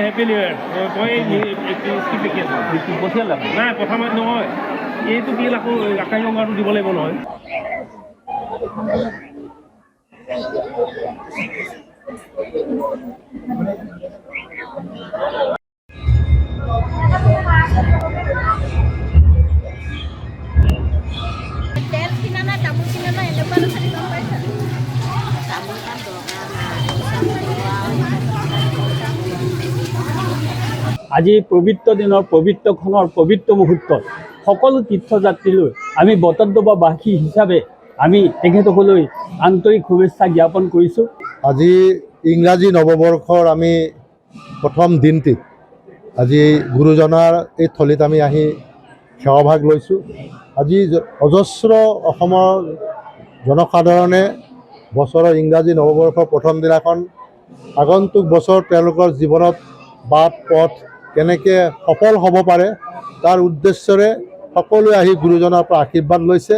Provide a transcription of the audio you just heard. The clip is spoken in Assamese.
হেপী নিউ ইয়াৰ মই লিখি আছোঁ পঠিয়ালে নাই প্ৰথমত নহয় এইটো বিল আকৌ আকাশী গংগাটো দিব লাগিব নহয় তেল কিনা নাই তামোল কিনা নাই এনেকুৱা খালি গম পাইছা তামোল কাম দৰকাৰ আজি পবিত্ৰ দিনৰ পবিত্ৰখনৰ পবিত্ৰ মুহূৰ্তত সকলো তীৰ্থযাত্ৰীলৈ আমি বটদ্ৰৱাবাসী হিচাপে আমি তেখেতসকললৈ আন্তৰিক শুভেচ্ছা জ্ঞাপন কৰিছোঁ। আজি ইংৰাজী নৱবৰ্ষৰ আমি প্ৰথম দিনটিত আজি গুৰুজনাৰ এই থলীত আমি আহি সেৱাভাগ লৈছোঁ। আজি অজস্ৰ অসমৰ জনসাধাৰণে বছৰৰ ইংৰাজী নৱবৰ্ষৰ প্ৰথম দিনাখন আগন্তুক বছৰ তেওঁলোকৰ জীৱনত বাট পথ কেনেকৈ সফল হ'ব পাৰে তাৰ উদ্দেশ্যৰে সকলোৱে আহি গুৰুজনাৰ পৰা আশীৰ্বাদ লৈছে।